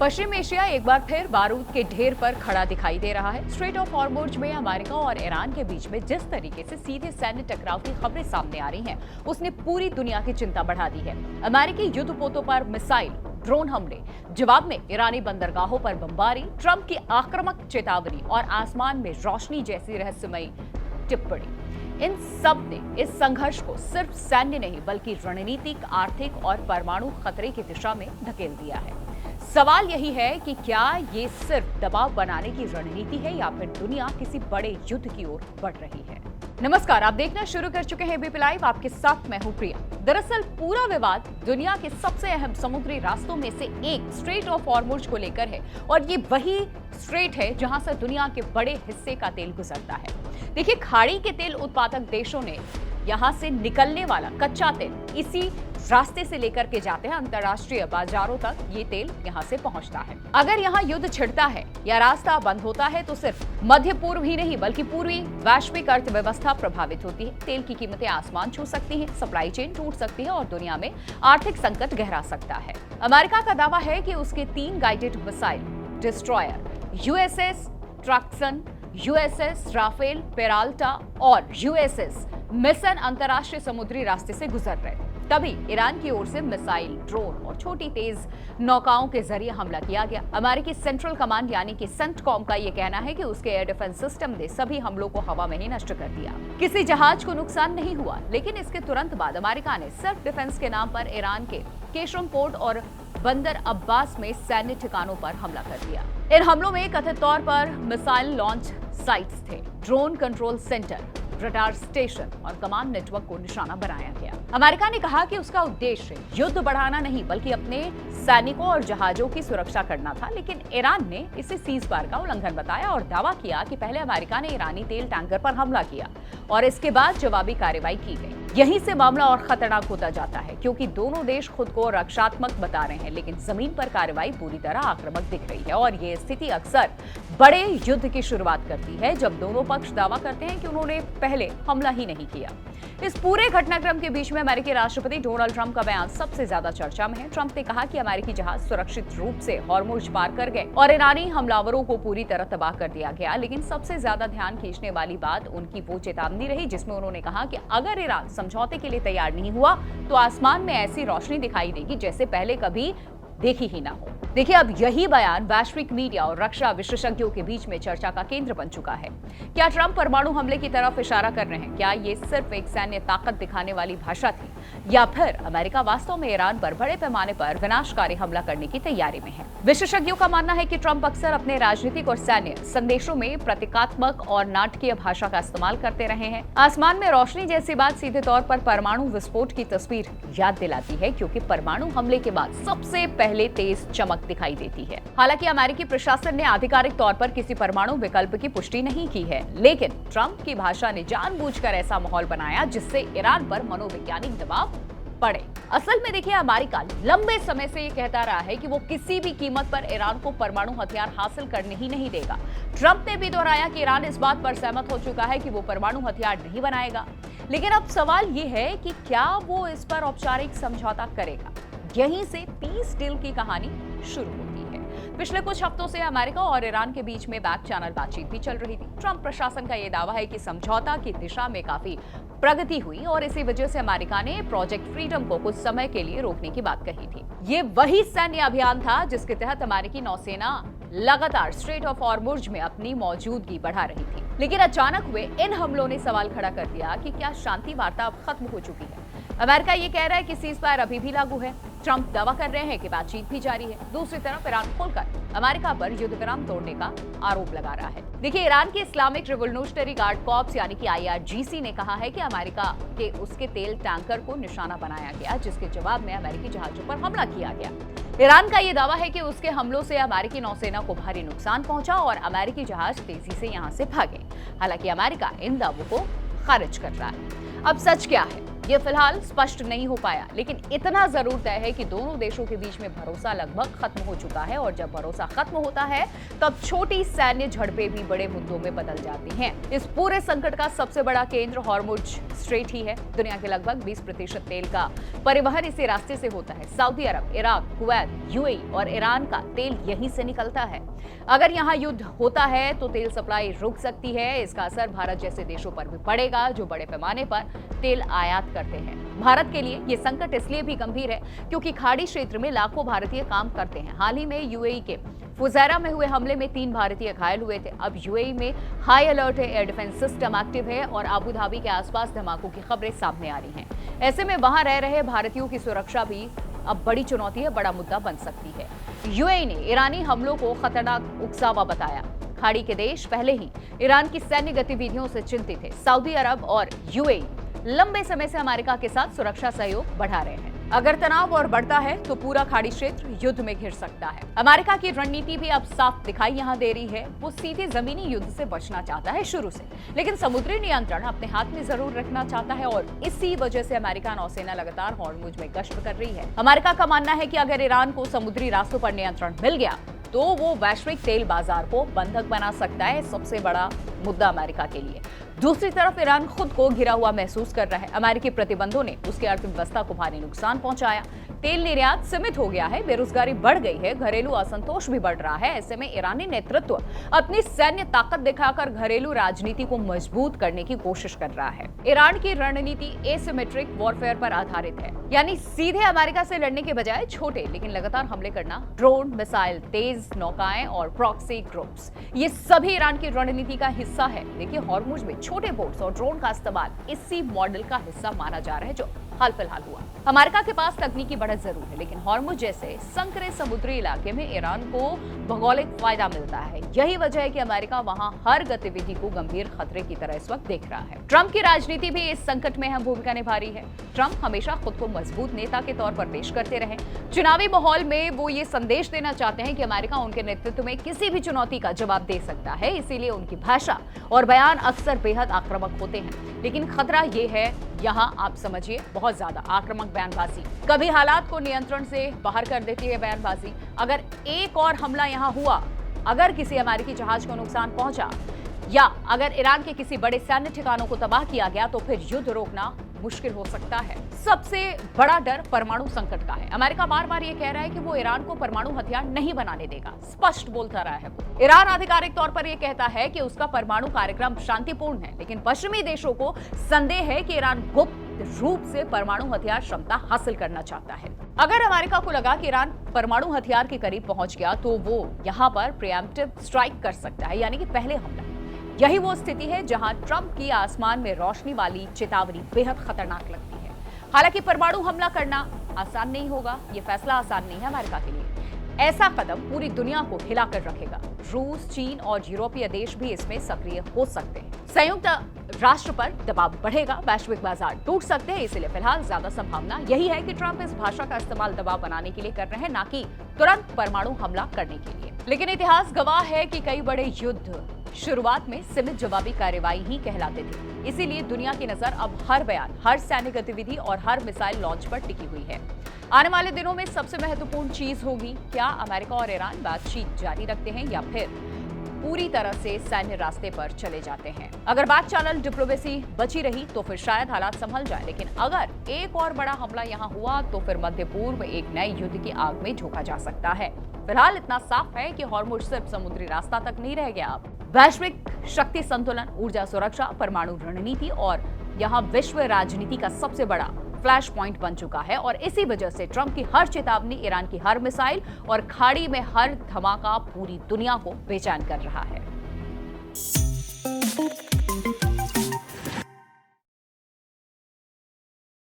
पश्चिम Asia एक बार फिर बारूद के ढेर पर खड़ा दिखाई दे रहा है। स्ट्रेट ऑफ हॉर्मुज में अमेरिका और ईरान के बीच में जिस तरीके से सीधे सैन्य टकराव की खबरें सामने आ रही हैं, उसने पूरी दुनिया की चिंता बढ़ा दी है। अमेरिकी युद्धपोतों पर मिसाइल, ड्रोन हमले, जवाब में ईरानी बंदरगाहों पर बमबारी, ट्रंप की आक्रामक चेतावनी और आसमान में रोशनी जैसी रहस्यमयी टिप्पणी, इन सब ने इस संघर्ष को सिर्फ सैन्य नहीं बल्कि रणनीतिक, आर्थिक और परमाणु खतरे की दिशा में धकेल दिया है। सवाल यही है कि क्या ये सिर्फ दबाव बनाने की रणनीति है या फिर दुनिया किसी बड़े युद्ध की ओर बढ़ रही है। नमस्कार, आप देखना शुरू कर चुके हैं एबीपी लाइव। आपके साथ मैं हूं प्रिया। दरअसल पूरा विवाद दुनिया के सबसे अहम समुद्री रास्तों में से एक स्ट्रेट ऑफ हॉर्मुज को लेकर है और ये वही स्ट्रेट है जहां से दुनिया के बड़े हिस्से का तेल गुजरता है। देखिए, खाड़ी के तेल उत्पादक देशों ने यहां से निकलने वाला कच्चा तेल इसी रास्ते से लेकर के जाते हैं अंतर्राष्ट्रीय बाजारों तक। ये तेल यहां से पहुंचता है। अगर यहां युद्ध छिड़ता है या रास्ता बंद होता है तो सिर्फ मध्य पूर्व ही नहीं बल्कि पूर्वी वैश्विक अर्थव्यवस्था प्रभावित होती है। तेल की कीमतें आसमान छू सकती हैं, सप्लाई चेन टूट सकती है और दुनिया में आर्थिक संकट गहरा सकता है। अमेरिका का दावा है कि उसके 3 guided missile destroyer USS Truxtun, USS Rafael Peralta और यूएसएस मिशन अंतर्राष्ट्रीय समुद्री रास्ते से गुजर रहे। तभी ईरान की ओर से मिसाइल, ड्रोन और छोटी तेज नौकाओं के जरिए हमला किया गया। अमेरिकी सेंट्रल कमांड यानी कि सेंटकॉम का यह कहना है कि उसके एयर डिफेंस सिस्टम ने सभी हमलों को हवा में ही नष्ट कर दिया। किसी जहाज को नुकसान नहीं हुआ, लेकिन इसके तुरंत बाद अमेरिका ने सेल्फ डिफेंस के नाम पर ईरान के केशम पोर्ट और बंदर अब्बास में सैन्य ठिकानों पर हमला कर दिया। इन हमलों में कथित तौर पर मिसाइल लॉन्च साइट्स थे, drone control centre, radar station और कमांड नेटवर्क को निशाना बनाया गया। अमेरिका ने कहा कि उसका उद्देश्य युद्ध बढ़ाना नहीं बल्कि अपने सैनिकों और जहाजों की सुरक्षा करना था, लेकिन ईरान ने इसे सीजफायर का उल्लंघन बताया और दावा किया कि पहले अमेरिका ने ईरानी तेल टैंकर पर हमला किया और इसके बाद जवाबी कार्रवाई की गई। यहीं से मामला और खतरनाक होता जाता है क्योंकि दोनों देश खुद को रक्षात्मक बता रहे हैं, लेकिन जमीन पर कार्रवाई पूरी तरह आक्रामक दिख रही है और ये स्थिति अक्सर बड़े युद्ध की शुरुआत करती है जब दोनों पक्ष दावा करते हैं कि उन्होंने पहले हमला ही नहीं किया। इस पूरे घटनाक्रम के बीच में अमेरिकी राष्ट्रपति डोनाल्ड ट्रंप का बयान सबसे ज्यादा चर्चा में है। ट्रंप ने कहा कि अमेरिकी जहाज सुरक्षित रूप से हॉर्मुज पार कर गए और ईरानी हमलावरों को पूरी तरह तबाह कर दिया गया, लेकिन सबसे ज्यादा ध्यान खींचने वाली बात उनकी वो चेतावनी रही जिसमें उन्होंने कहा कि अगर ईरान समझौते के लिए तैयार नहीं हुआ तो आसमान में ऐसी रोशनी दिखाई देगी जैसे पहले कभी देखी ही ना हो। देखिए, अब यही बयान वैश्विक मीडिया और रक्षा विशेषज्ञों के बीच में चर्चा का केंद्र बन चुका है। क्या ट्रंप परमाणु हमले की तरफ इशारा कर रहे हैं? क्या ये सिर्फ एक सैन्य ताकत दिखाने वाली भाषा थी या फिर अमेरिका वास्तव में ईरान पर बड़े पैमाने पर विनाशकारी हमला करने की तैयारी में है? विशेषज्ञों का मानना है कि ट्रंप अक्सर अपने राजनीतिक और सैन्य संदेशों में प्रतीकात्मक और नाटकीय भाषा का इस्तेमाल करते रहे हैं। आसमान में रोशनी जैसी बात सीधे तौर पर परमाणु विस्फोट की तस्वीर याद दिलाती है क्योंकि परमाणु हमले के बाद सबसे पहले तेज चमक दिखाई देती है। हालांकि अमेरिकी प्रशासन ने आधिकारिक तौर पर किसी परमाणु विकल्प की पुष्टि नहीं की है, लेकिन ट्रंप की भाषा ने जानबूझकर ऐसा माहौल बनाया जिससे ईरान पर मनोवैज्ञानिक दबाव पड़े। असल में देखिए, अमेरिका लंबे समय से ये कहता रहा है कि वो किसी भी कीमत पर ईरान को परमाणु हथियार हासिल करने ही नहीं देगा। ट्रंप ने भी दोहराया कि ईरान इस बात पर सहमत हो चुका है कि वो परमाणु हथियार नहीं बनाएगा, लेकिन अब सवाल ये है कि क्या वो इस पर औपचारिक समझौता करेगा। यहीं से पीस डील की कहानी शुरू होती है। पिछले कुछ हफ्तों से अमेरिका और ईरान के बीच में बैक चैनल बातचीत भी चल रही थी। ट्रंप प्रशासन का यह दावा है कि समझौता की दिशा में काफी प्रगति हुई और इसी वजह से अमेरिका ने प्रोजेक्ट फ्रीडम को कुछ समय के लिए रोकने की बात कही थी। ये वही सैन्य अभियान था जिसके तहत अमेरिकी नौसेना लगातार स्ट्रेट ऑफ हॉर्मुज में अपनी मौजूदगी बढ़ा रही थी। लेकिन अचानक हुए इन हमलों ने सवाल खड़ा कर दिया कि क्या शांति वार्ता अब खत्म हो चुकी है? अमेरिका ये कह रहा है कि सीजफायर अभी भी लागू है। ट्रंप दावा कर रहे हैं कि बातचीत भी जारी है। दूसरी तरफ ईरान खुलकर अमेरिका पर युद्ध विराम तोड़ने का आरोप लगा रहा है। देखिए, ईरान के इस्लामिक रिवोल्यूशनरी गार्ड कॉर्प्स यानी कि IRGC ने कहा है कि अमेरिका के उसके तेल टैंकर को निशाना बनाया गया, जिसके जवाब में अमेरिकी जहाजों पर हमला किया गया। ईरान का ये दावा है कि उसके हमलों से अमेरिकी नौसेना को भारी नुकसान पहुंचा और अमेरिकी जहाज तेजी से यहां से भागे। हालांकि अमेरिका इन दावों को खारिज कर रहा है। अब सच क्या है? ये फिलहाल स्पष्ट नहीं हो पाया, लेकिन इतना जरूर तय है कि दोनों देशों के बीच में भरोसा लगभग खत्म हो चुका है और जब भरोसा खत्म होता है तब छोटी सैन्य झड़पें भी बड़े मुद्दों में बदल जाती हैं। इस पूरे संकट का सबसे बड़ा केंद्र हॉर्मुज स्ट्रेट ही है। दुनिया के लगभग 20% तेल का परिवहन इसी रास्ते से होता है। सऊदी अरब, इराक, कुवैत, यूएई और ईरान का तेल यहीं से निकलता है। अगर यहाँ युद्ध होता है तो तेल सप्लाई रुक सकती है। इसका असर भारत जैसे देशों पर भी पड़ेगा जो बड़े पैमाने पर तेल आयात करते हैं। भारत के लिए ये संकट इसलिए भी गंभीर है क्योंकि खाड़ी क्षेत्र में लाखों भारतीय काम करते हैं। हाल ही में यूएई के फुजैरा में हुए हमले में 3 भारतीय घायल हुए थे। अब यूएई में हाई अलर्ट है, एयर डिफेंस सिस्टम एक्टिव है और अबू धाबी के आसपास धमाकों की खबरें सामने आ रही हैं। ऐसे में वहां रह रहे भारतीयों की सुरक्षा भी अब बड़ी चुनौती है, बड़ा मुद्दा बन सकती है। यूएई ने ईरानी हमलों को खतरनाक उकसावा बताया। खाड़ी के देश पहले ही ईरान की सैन्य गतिविधियों से चिंतित थे। सऊदी अरब और यूएई लंबे समय से अमेरिका के साथ सुरक्षा सहयोग बढ़ा रहे हैं। अगर तनाव और बढ़ता है तो पूरा खाड़ी क्षेत्र युद्ध में घिर सकता है। अमेरिका की रणनीति भी अब साफ दिखाई यहाँ दे रही है। वो सीधे जमीनी युद्ध से बचना चाहता है शुरू से, लेकिन समुद्री नियंत्रण अपने हाथ में जरूर रखना चाहता है और इसी वजह से अमेरिका नौसेना लगातार हॉर्मुज में गश्त कर रही है। अमेरिका का मानना है कि अगर ईरान को समुद्री रास्तों पर नियंत्रण मिल गया तो वो वैश्विक तेल बाजार को बंधक बना सकता है। सबसे बड़ा मुद्दा अमेरिका के लिए। दूसरी तरफ ईरान खुद को घिरा हुआ महसूस कर रहा है। अमेरिकी प्रतिबंधों ने उसकी अर्थव्यवस्था को भारी नुकसान पहुंचाया। तेल निर्यात सीमित हो गया है, बेरोजगारी बढ़ गई है, घरेलू असंतोष भी बढ़ रहा है। ऐसे में ईरानी नेतृत्व अपनी सैन्य ताकत दिखाकर घरेलू राजनीति को मजबूत करने की कोशिश कर रहा है। ईरान की रणनीति एसिमेट्रिक वॉरफेयर पर आधारित है, यानी सीधे अमेरिका से लड़ने के बजाय छोटे लेकिन लगातार हमले करना। ड्रोन, मिसाइल, तेज नौकाएं और प्रॉक्सी ग्रुप्स, ये सभी ईरान की रणनीति का हिस्सा है। देखिए, हॉर्मुज में छोटे बोट्स और ड्रोन का इस्तेमाल इसी मॉडल का हिस्सा माना जा रहा है जो हाल फिलहाल हुआ। अमेरिका के पास तकनीकी बढ़त जरूर है, लेकिन हॉर्मुज जैसे संकरे समुद्री इलाके में ईरान को भौगोलिक फायदा मिलता है। यही वजह है कि अमेरिका वहां हर गतिविधि को गंभीर खतरे की तरह इस वक्त देख रहा है। ट्रंप की राजनीति भी इस संकट में अहम भूमिका निभा रही है। ट्रंप हमेशा खुद को मजबूत नेता के तौर पर पेश करते रहे। चुनावी माहौल में वो ये संदेश देना चाहते हैं कि अमेरिका उनके नेतृत्व में किसी भी चुनौती का जवाब दे सकता है। इसीलिए उनकी भाषा और बयान अक्सर बेहद आक्रामक होते हैं। लेकिन खतरा ये है, यहाँ आप समझिए, बहुत ज्यादा आक्रामक बयानबाजी कभी हालात को नियंत्रण से बाहर कर देती है। बयानबाजी, अगर एक और हमला यहाँ हुआ, अगर किसी अमेरिकी जहाज को नुकसान पहुंचा या अगर ईरान के किसी बड़े सैन्य ठिकानों को तबाह किया गया तो फिर युद्ध रोकना मुश्किल हो सकता है। सबसे बड़ा डर परमाणु संकट का है। अमेरिका बार बार ये कह रहा है कि वो ईरान को परमाणु हथियार नहीं बनाने देगा, स्पष्ट बोलता रहा है वो। ईरान आधिकारिक तौर पर ये कहता है कि उसका परमाणु कार्यक्रम शांतिपूर्ण है, लेकिन पश्चिमी देशों को संदेह है कि ईरान गुप्त रूप से परमाणु हथियार क्षमता हासिल करना चाहता है। अगर अमेरिका को लगा कि ईरान परमाणु हथियार के करीब पहुंच गया तो वो यहाँ पर प्रिएम्प्टिव स्ट्राइक कर सकता है, यानी कि पहले हमला। यही वो स्थिति है जहां ट्रंप की आसमान में रोशनी वाली चेतावनी बेहद खतरनाक लगती है। हालांकि परमाणु हमला करना आसान नहीं होगा, ये फैसला आसान नहीं है अमेरिका के लिए। ऐसा कदम पूरी दुनिया को हिलाकर रखेगा। रूस, चीन और यूरोपीय देश भी इसमें सक्रिय हो सकते हैं। संयुक्त राष्ट्र पर दबाव बढ़ेगा, वैश्विक बाजार टूट सकते हैं। इसलिए फिलहाल ज्यादा संभावना यही है कि ट्रंप इस भाषा का इस्तेमाल दबाव बनाने के लिए कर रहे हैं, ना कि तुरंत परमाणु हमला करने के लिए। लेकिन इतिहास गवाह है कि कई बड़े युद्ध शुरुआत में सीमित जवाबी कार्रवाई ही कहलाते थे। इसीलिए दुनिया की नजर अब हर बयान, हर सैन्य गतिविधि और हर मिसाइल लॉन्च पर टिकी हुई है। आने वाले दिनों में सबसे महत्वपूर्ण चीज होगी, क्या अमेरिका और ईरान बातचीत जारी रखते हैं या फिर पूरी तरह से सैन्य रास्ते पर चले जाते हैं। अगर बात चाल डिप्लोमेसी बची रही तो फिर शायद हालात संभल जाए, लेकिन अगर एक और बड़ा हमला यहाँ हुआ तो फिर मध्य पूर्व एक नए युद्ध की आग में झोंका जा सकता है। फिलहाल इतना साफ है कि हॉर्मुज सिर्फ समुद्री रास्ता तक नहीं रह गया। अब वैश्विक शक्ति संतुलन, ऊर्जा सुरक्षा, परमाणु रणनीति और यहाँ विश्व राजनीति का सबसे बड़ा फ्लैश पॉइंट बन चुका है। और इसी वजह से ट्रंप की हर चेतावनी, ईरान की हर मिसाइल और खाड़ी में हर धमाका पूरी दुनिया को बेचैन कर रहा है।